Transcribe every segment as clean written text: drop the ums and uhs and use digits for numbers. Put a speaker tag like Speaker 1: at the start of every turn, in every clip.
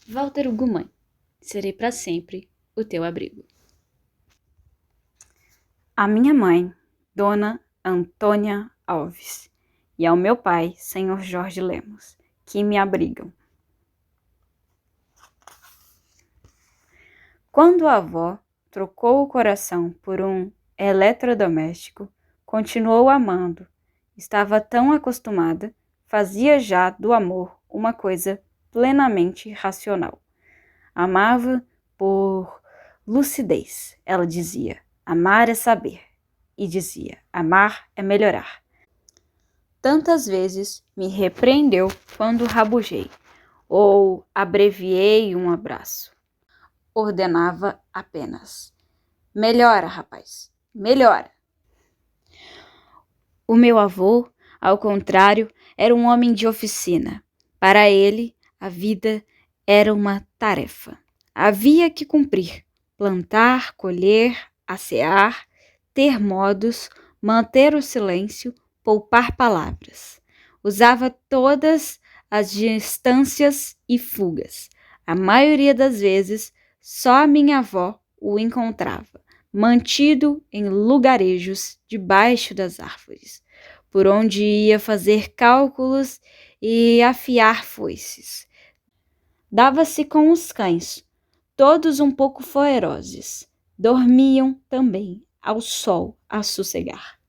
Speaker 1: Walter Ugumãe, serei para sempre o teu abrigo.
Speaker 2: A minha mãe, Dona Antônia Alves, e ao meu pai, Senhor Jorge Lemos, que me abrigam. Quando a avó trocou o coração por um eletrodoméstico, continuou amando. Estava tão acostumada, fazia já do amor uma coisa plenamente racional. Amava por lucidez, ela dizia. Amar é saber. E dizia, amar é melhorar. Tantas vezes me repreendeu quando rabugei, ou abreviei um abraço. Ordenava apenas, melhora, rapaz, melhora. O meu avô, ao contrário, era um homem de oficina. Para ele, a vida era uma tarefa. Havia que cumprir, plantar, colher, assear, ter modos, manter o silêncio, poupar palavras. Usava todas as distâncias e fugas. A maioria das vezes, só a minha avó o encontrava, mantido em lugarejos debaixo das árvores, por onde ia fazer cálculos e afiar foices. Dava-se com os cães, todos um pouco ferozes. Dormiam também, ao sol a sossegar.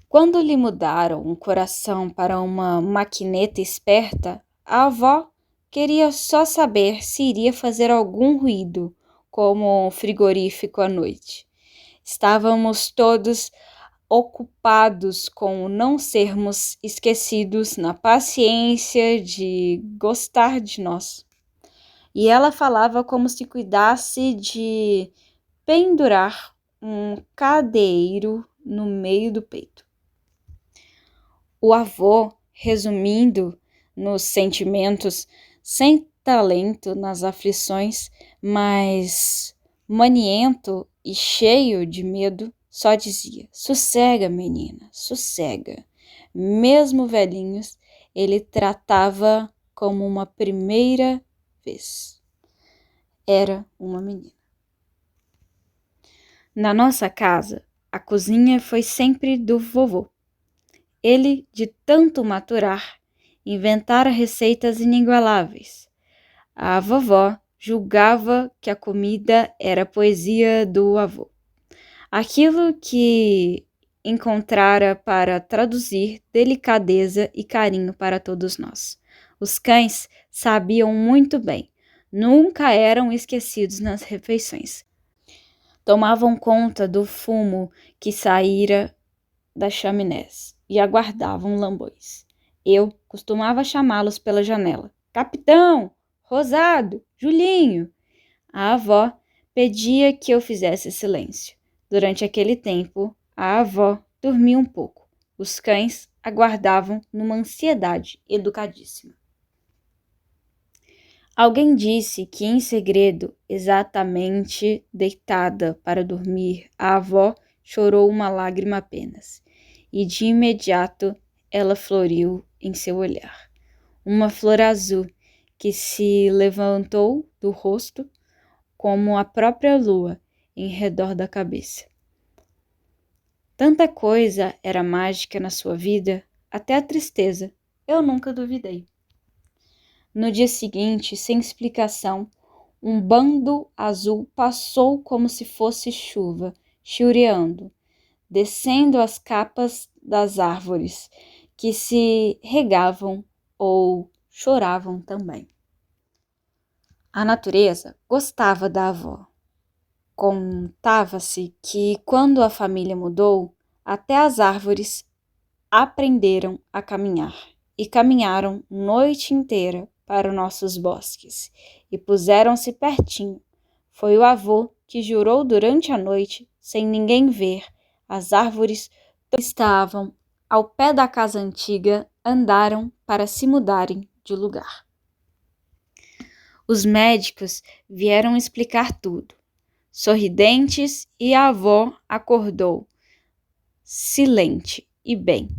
Speaker 2: Quando lhe mudaram o coração para uma maquineta esperta, a avó queria só saber se iria fazer algum ruído, como um frigorífico à noite. Estávamos todos ocupados com não sermos esquecidos na paciência de gostar de nós. E ela falava como se cuidasse de pendurar um cadeiro no meio do peito. O avô, resumindo nos sentimentos, sem talento nas aflições, mas maniento e cheio de medo, só dizia, sossega, menina, sossega. Mesmo velhinhos, ele tratava como uma primeira vez. Era uma menina. Na nossa casa, a cozinha foi sempre do vovô. Ele, de tanto maturar, inventara receitas inigualáveis. A vovó julgava que a comida era poesia do avô. Aquilo que encontrara para traduzir delicadeza e carinho para todos nós. Os cães sabiam muito bem, nunca eram esquecidos nas refeições. Tomavam conta do fumo que saíra das chaminés e aguardavam lambões. Eu costumava chamá-los pela janela. Capitão! Rosado! Julinho! A avó pedia que eu fizesse silêncio. Durante aquele tempo, a avó dormia um pouco. Os cães aguardavam numa ansiedade educadíssima. Alguém disse que, em segredo, exatamente deitada para dormir, a avó chorou uma lágrima apenas, e de imediato ela floriu em seu olhar. Uma flor azul que se levantou do rosto como a própria lua em redor da cabeça. Tanta coisa era mágica na sua vida, até a tristeza, eu nunca duvidei. No dia seguinte, sem explicação, um bando azul passou como se fosse chuva, chilreando, descendo as capas das árvores, que se regavam ou choravam também. A natureza gostava da avó. Contava-se que, quando a família mudou, até as árvores aprenderam a caminhar e caminharam noite inteira para nossos bosques e puseram-se pertinho. Foi o avô que jurou durante a noite, sem ninguém ver, as árvores que estavam ao pé da casa antiga andaram para se mudarem de lugar. Os médicos vieram explicar tudo, sorridentes, e a avó acordou, silente e bem.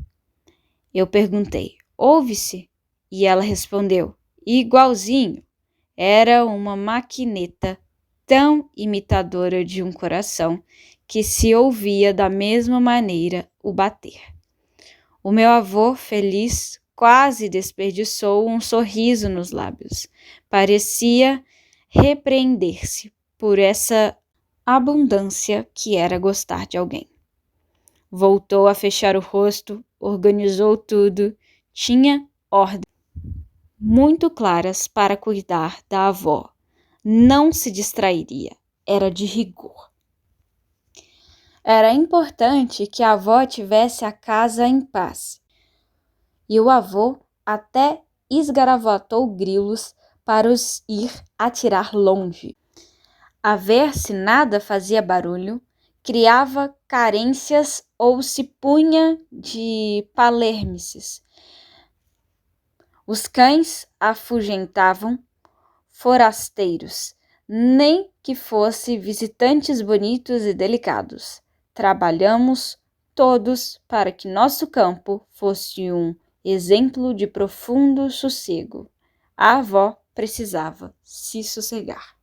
Speaker 2: Eu perguntei, ouve-se? E ela respondeu, igualzinho. Era uma maquineta tão imitadora de um coração que se ouvia da mesma maneira o bater. O meu avô, feliz, quase desperdiçou um sorriso nos lábios. Parecia repreender-se por essa abundância que era gostar de alguém. Voltou a fechar o rosto, organizou tudo, tinha ordens muito claras para cuidar da avó. Não se distrairia, era de rigor. Era importante que a avó tivesse a casa em paz. E o avô até esgaravatou grilos para os ir atirar longe. A ver se nada fazia barulho, criava carências ou se punha de palermices. Os cães afugentavam forasteiros, nem que fosse visitantes bonitos e delicados. Trabalhamos todos para que nosso campo fosse um exemplo de profundo sossego. A avó precisava se sossegar.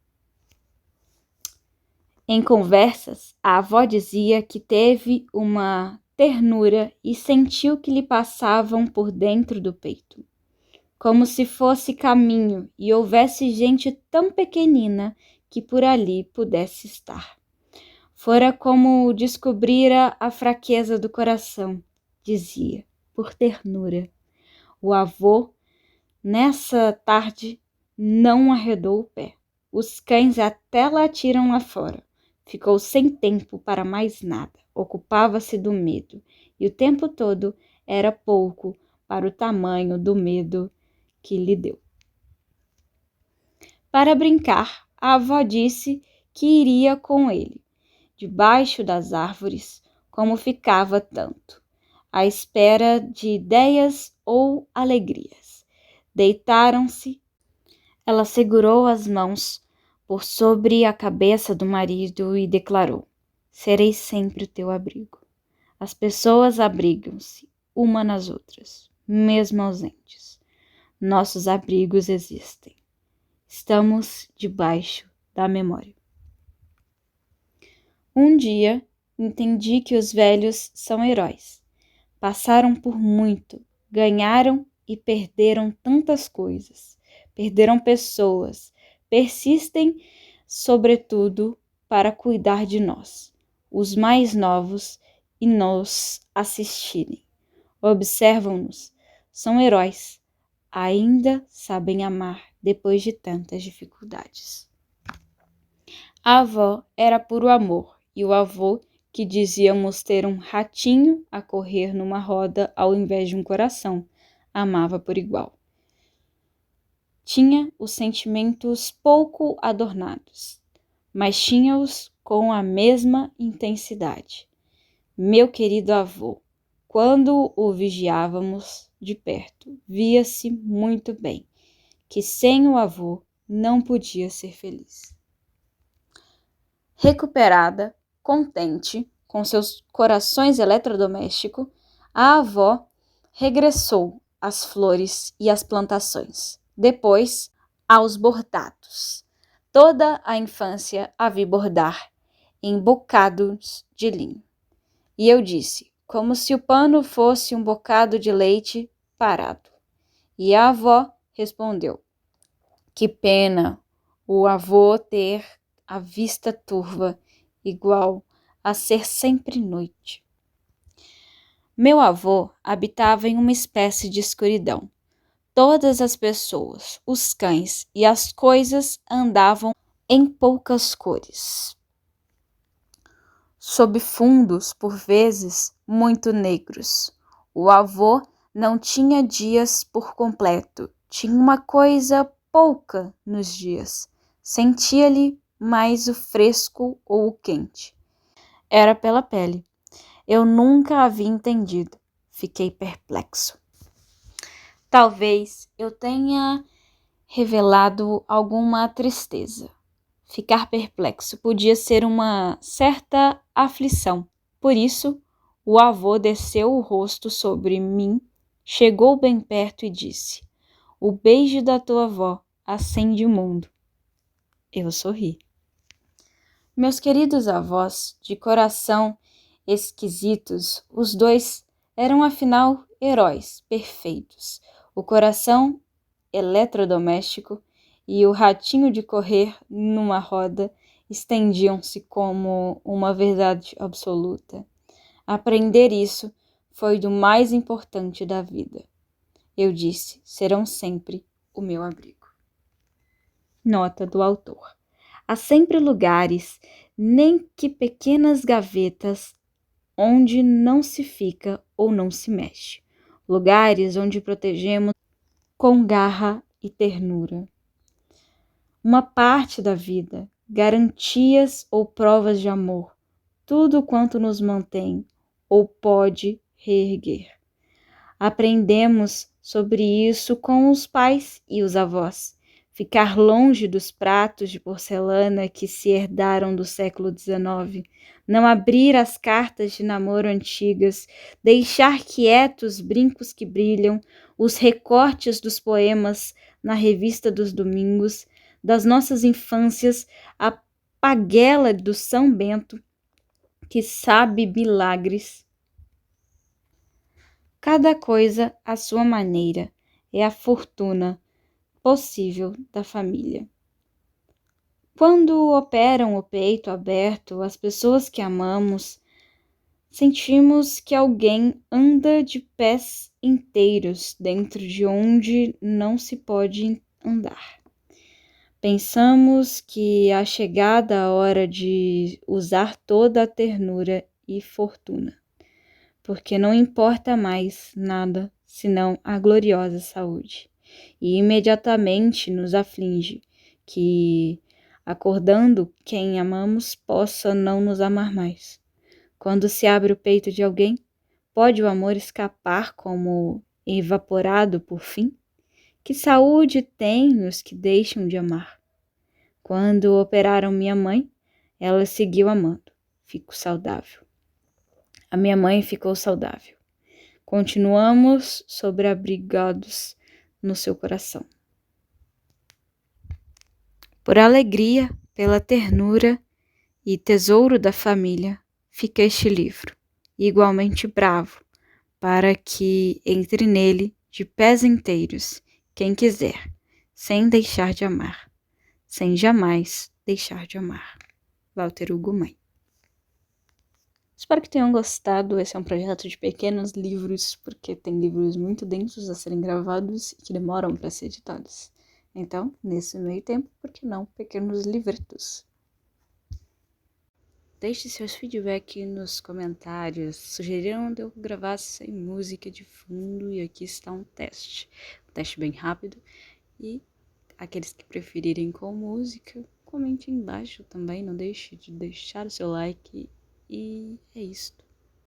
Speaker 2: Em conversas, a avó dizia que teve uma ternura e sentiu que lhe passavam por dentro do peito, como se fosse caminho e houvesse gente tão pequenina que por ali pudesse estar. Fora como descobrira a fraqueza do coração, dizia, por ternura. O avô, nessa tarde, não arredou o pé. Os cães até latiram lá fora. Ficou sem tempo para mais nada. Ocupava-se do medo. E o tempo todo era pouco para o tamanho do medo que lhe deu. Para brincar, a avó disse que iria com ele, debaixo das árvores, como ficava tanto, à espera de ideias ou alegrias. Deitaram-se. Ela segurou as mãos por sobre a cabeça do marido e declarou: serei sempre o teu abrigo. As pessoas abrigam-se uma nas outras, mesmo ausentes. Nossos abrigos existem. Estamos debaixo da memória. Um dia, entendi que os velhos são heróis. Passaram por muito, ganharam e perderam tantas coisas. Perderam pessoas, persistem, sobretudo, para cuidar de nós, os mais novos, e nos assistirem. Observam-nos, são heróis, ainda sabem amar depois de tantas dificuldades. A avó era puro amor, e o avô, que dizíamos ter um ratinho a correr numa roda ao invés de um coração, amava por igual. Tinha os sentimentos pouco adornados, mas tinha-os com a mesma intensidade. Meu querido avô, quando o vigiávamos de perto, via-se muito bem que sem o avô não podia ser feliz. Recuperada, contente com seus corações eletrodomésticos, a avó regressou às flores e às plantações. Depois, aos bordados. Toda a infância a vi bordar em bocados de linho. E eu disse, como se o pano fosse um bocado de leite parado. E a avó respondeu, que pena o avô ter a vista turva, igual a ser sempre noite. Meu avô habitava em uma espécie de escuridão. Todas as pessoas, os cães e as coisas andavam em poucas cores, sob fundos, por vezes, muito negros. O avô não tinha dias por completo, tinha uma coisa pouca nos dias. Sentia-lhe mais o fresco ou o quente. Era pela pele. Eu nunca havia entendido. Fiquei perplexo. Talvez eu tenha revelado alguma tristeza. Ficar perplexo podia ser uma certa aflição. Por isso, o avô desceu o rosto sobre mim, chegou bem perto e disse: O beijo da tua avó acende o mundo. Eu sorri. Meus queridos avós, de coração esquisitos, os dois eram afinal heróis perfeitos. O coração eletrodoméstico e o ratinho de correr numa roda estendiam-se como uma verdade absoluta. Aprender isso foi do mais importante da vida. Eu disse, serão sempre o meu abrigo. Nota do autor. Há sempre lugares, nem que pequenas gavetas, onde não se fica ou não se mexe. Lugares onde protegemos com garra e ternura. Uma parte da vida, garantias ou provas de amor, tudo quanto nos mantém ou pode reerguer. Aprendemos sobre isso com os pais e os avós. Ficar longe dos pratos de porcelana que se herdaram do século XIX, não abrir as cartas de namoro antigas, deixar quietos os brincos que brilham, os recortes dos poemas na revista dos domingos, das nossas infâncias, a paguela do São Bento, que sabe milagres. Cada coisa à sua maneira é a fortuna possível da família. Quando operam o peito aberto, as pessoas que amamos, sentimos que alguém anda de pés inteiros dentro de onde não se pode andar. Pensamos que a chegada a hora de usar toda a ternura e fortuna, porque não importa mais nada senão a gloriosa saúde. E imediatamente nos aflige que, acordando quem amamos, possa não nos amar mais. Quando se abre o peito de alguém, pode o amor escapar como evaporado por fim? Que saúde têm os que deixam de amar? Quando operaram minha mãe, ela seguiu amando. Fico saudável. A minha mãe ficou saudável. Continuamos sobreabrigados no seu coração. Por alegria, pela ternura e tesouro da família, fica este livro, igualmente bravo, para que entre nele de pés inteiros, quem quiser, sem deixar de amar, sem jamais deixar de amar. Walter Hugo Mãe. Espero que tenham gostado. Esse é um projeto de pequenos livros, porque tem livros muito densos a serem gravados e que demoram para ser editados. Então, nesse meio tempo, por que não pequenos livretos? Deixe seus feedbacks nos comentários. Sugeriram que eu gravasse sem música de fundo e aqui está um teste. Um teste bem rápido. E aqueles que preferirem com música, comente embaixo também. Não deixe de deixar o seu like. E é isto.